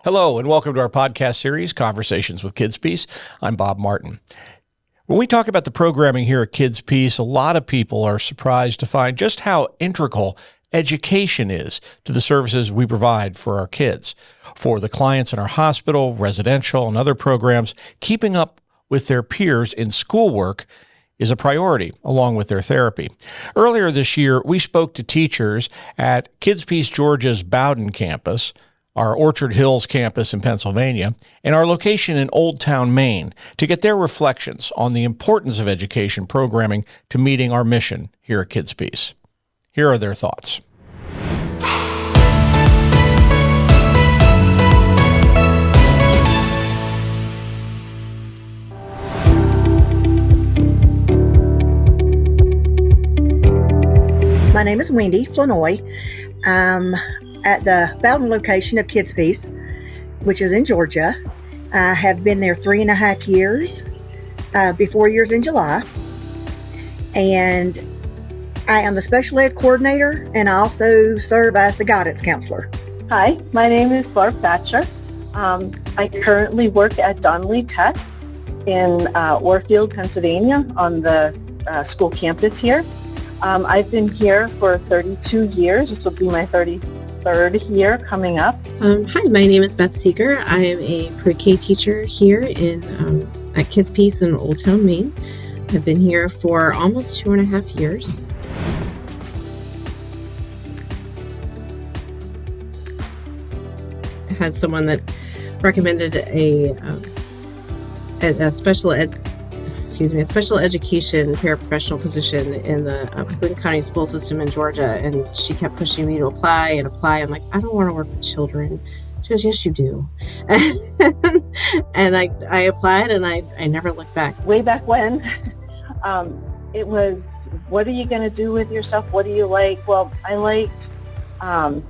Hello, and welcome to our podcast series, Conversations with KidsPeace. I'm Bob Martin. When we talk about the programming here at KidsPeace, a lot of people are surprised to find just how integral education is to the services we provide for our kids. For the clients in our hospital, residential, and other programs, keeping up with their peers in schoolwork is a priority, along with their therapy. Earlier this year, we spoke to teachers at KidsPeace Georgia's Bowden campus, our Orchard Hills campus in Pennsylvania, and our location in Old Town, Maine, to get their reflections on the importance of education programming to meeting our mission here at KidsPeace. Here are their thoughts. My name is Wendy Flanoy. I'm at the Bowden location of KidsPeace, which is in Georgia. I have been there 3.5 years, 4 years in July. And I am the special ed coordinator, and I also serve as the guidance counselor. Hi, my name is Barb Thatcher. I currently work at Donnelly Tech in Orfield, Pennsylvania on the school campus here. I've been here for 32 years. This will be my 33rd year coming up. Hi, my name is Beth Seeger. I am a pre-K teacher here at KidsPeace in Old Town, Maine. I've been here for almost 2.5 years. I had someone that recommended a special education paraprofessional position in the Clinton County school system in Georgia, and she kept pushing me to apply. I'm like, I don't want to work with children. She goes, yes, you do. And I applied, and I never looked back. Way back when, it was, what are you going to do with yourself? What do you like? Well, I liked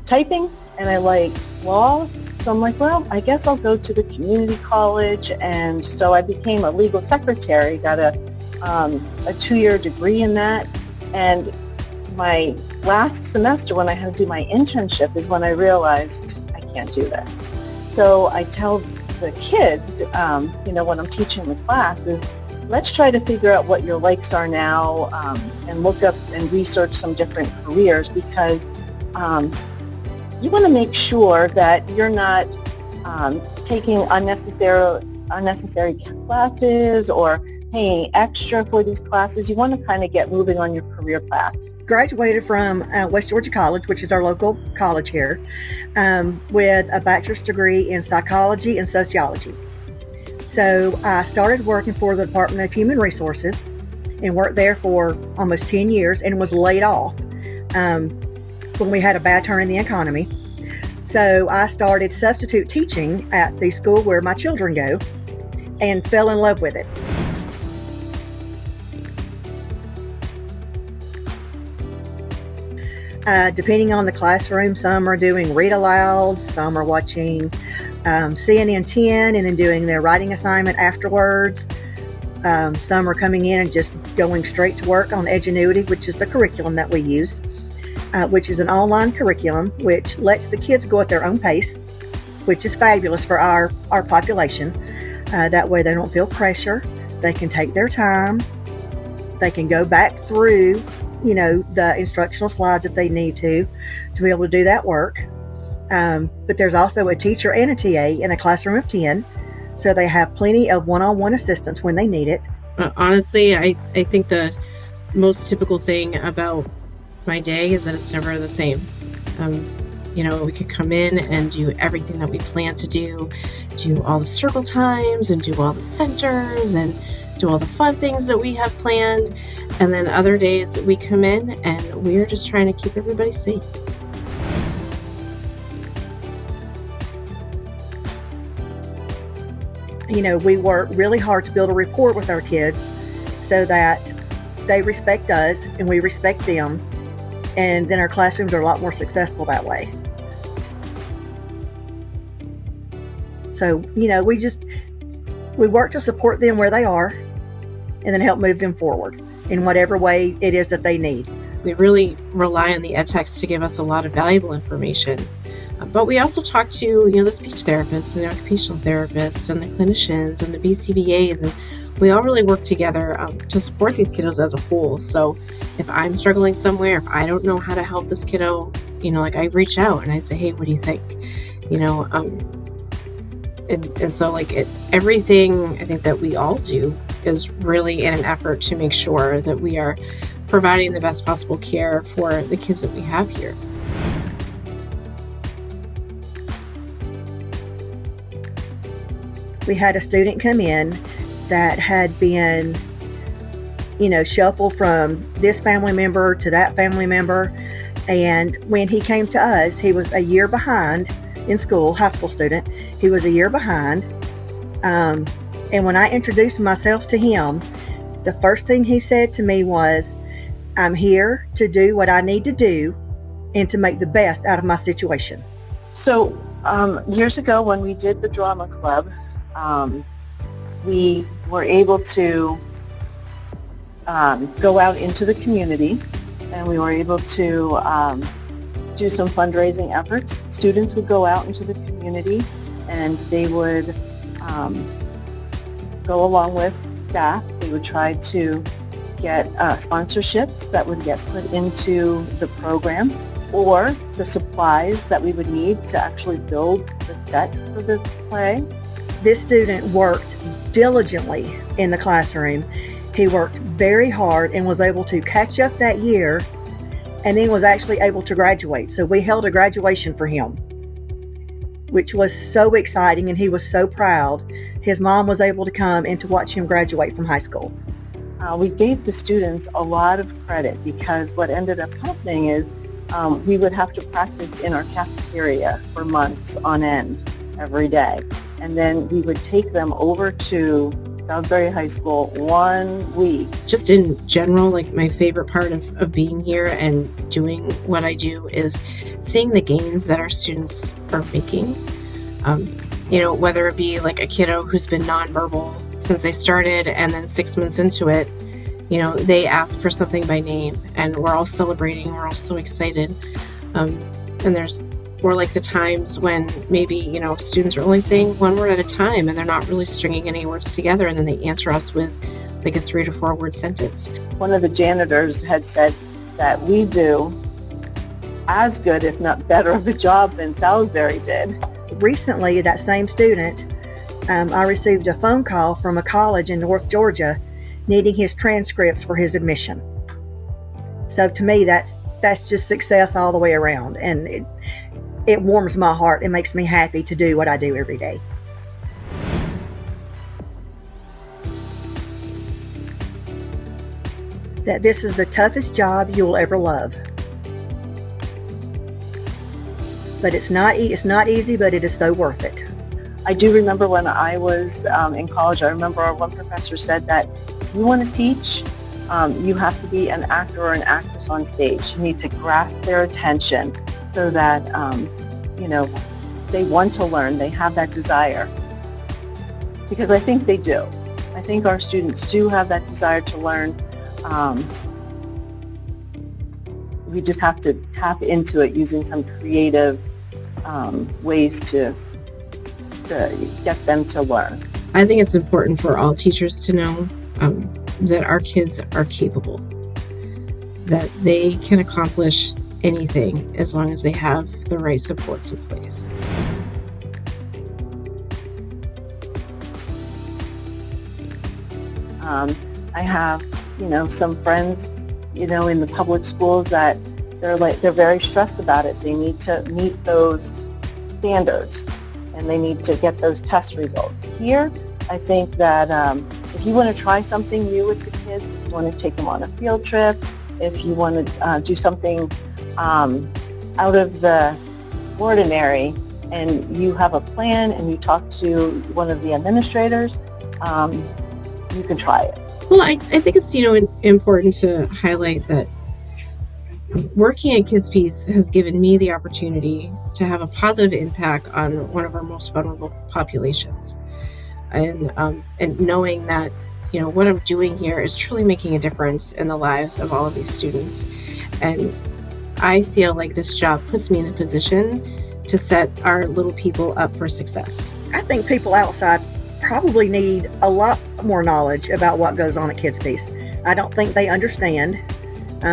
typing, and I liked law. So I'm like, well, I guess I'll go to the community college. And so I became a legal secretary, got a 2-year degree in that. And my last semester, when I had to do my internship, is when I realized I can't do this. So I tell the kids, when I'm teaching the class, is let's try to figure out what your likes are now, and look up and research some different careers, because you want to make sure that you're not taking unnecessary classes or paying extra for these classes. You want to kind of get moving on your career path. Graduated from West Georgia College, which is our local college here, with a bachelor's degree in psychology and sociology. So I started working for the Department of Human Resources and worked there for almost 10 years and was laid off when we had a bad turn in the economy. So I started substitute teaching at the school where my children go and fell in love with it. Depending on the classroom, some are doing read aloud, some are watching CNN 10 and then doing their writing assignment afterwards. Some are coming in and just going straight to work on Edgenuity, which is the curriculum that we use. Which is an online curriculum which lets the kids go at their own pace, which is fabulous for our population. That way they don't feel pressure. They can take their time. They can go back through, the instructional slides if they need to be able to do that work. But there's also a teacher and a TA in a classroom of 10, so they have plenty of one-on-one assistance when they need it. Honestly, I think the most typical thing about my day is that it's never the same. We could come in and do everything that we plan to do all the circle times and do all the centers and do all the fun things that we have planned. And then other days we come in and we're just trying to keep everybody safe. We work really hard to build a rapport with our kids so that they respect us and we respect them. And then our classrooms are a lot more successful that way. So, we work to support them where they are and then help move them forward in whatever way it is that they need. We really rely on the ed techs to give us a lot of valuable information. But we also talk to, the speech therapists and the occupational therapists and the clinicians and the BCBAs, and we all really work together to support these kiddos as a whole. So if I'm struggling somewhere, if I don't know how to help this kiddo, I reach out and I say, hey, what do you think? And so everything I think that we all do is really in an effort to make sure that we are providing the best possible care for the kids that we have here. We had a student come in that had been, shuffled from this family member to that family member. And when he came to us, he was a year behind in school, high school student. He was a year behind. And when I introduced myself to him, the first thing he said to me was, I'm here to do what I need to do and to make the best out of my situation. So years ago when we did the drama club, we were able to go out into the community, and we were able to do some fundraising efforts. Students would go out into the community and they would go along with staff. They would try to get sponsorships that would get put into the program, or the supplies that we would need to actually build the set for the play. This student worked diligently in the classroom. He worked very hard and was able to catch up that year, and then was actually able to graduate. So we held a graduation for him, which was so exciting, and he was so proud. His mom was able to come and to watch him graduate from high school. We gave the students a lot of credit, because what ended up happening is we would have to practice in our cafeteria for months on end every day. And then we would take them over to Salisbury High School 1 week. Just in general, my favorite part of being here and doing what I do is seeing the gains that our students are making. Whether it be a kiddo who's been nonverbal since they started, and then 6 months into it, they ask for something by name, and we're all celebrating, we're all so excited. Or the times when maybe, students are only saying one word at a time and they're not really stringing any words together, and then they answer us with a 3 to 4 word sentence. One of the janitors had said that we do as good, if not better, of a job than Salisbury did. Recently, that same student, I received a phone call from a college in North Georgia needing his transcripts for his admission. So to me, that's just success all the way around, and it warms my heart. It makes me happy to do what I do every day. That this is the toughest job you will ever love. But it's not easy, but it is so worth it. I do remember when I was in college, I remember our one professor said that you want to teach, you have to be an actor or an actress on stage. You need to grasp their attention so that, they want to learn, they have that desire. Because I think they do. I think our students do have that desire to learn. We just have to tap into it using some creative ways to get them to learn. I think it's important for all teachers to know that our kids are capable, that they can accomplish anything as long as they have the right supports in place. I have, some friends, in the public schools that they're very stressed about it. They need to meet those standards, and they need to get those test results. Here, I think that if you want to try something new with the kids, if you want to take them on a field trip, if you want to do something out of the ordinary, and you have a plan and you talk to one of the administrators, you can try it. Well, I think it's, important to highlight that working at KidsPeace has given me the opportunity to have a positive impact on one of our most vulnerable populations. And knowing that, what I'm doing here is truly making a difference in the lives of all of these students. And I feel like this job puts me in a position to set our little people up for success? I think people outside probably need a lot more knowledge about what goes on at KidsPeace. I don't think they understand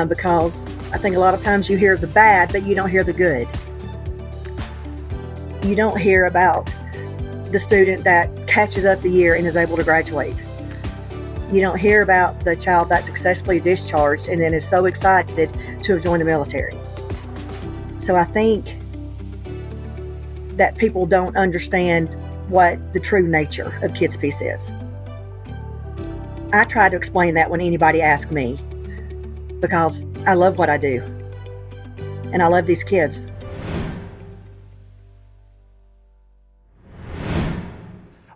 because I think a lot of times you hear the bad, but you don't hear the good. You don't hear about the student that catches up the year and is able to graduate. You don't hear about the child that successfully discharged and then is so excited to have joined the military. So I think that people don't understand what the true nature of KidsPeace is. I try to explain that when anybody asks me because I love what I do and I love these kids.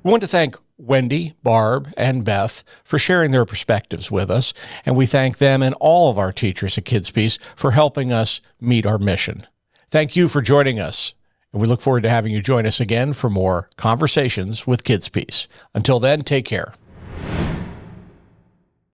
We want to thank Wendy, Barb, and Beth for sharing their perspectives with us, and we thank them and all of our teachers at KidsPeace for helping us meet our mission. Thank you for joining us, and we look forward to having you join us again for more Conversations with KidsPeace. Until then, take care.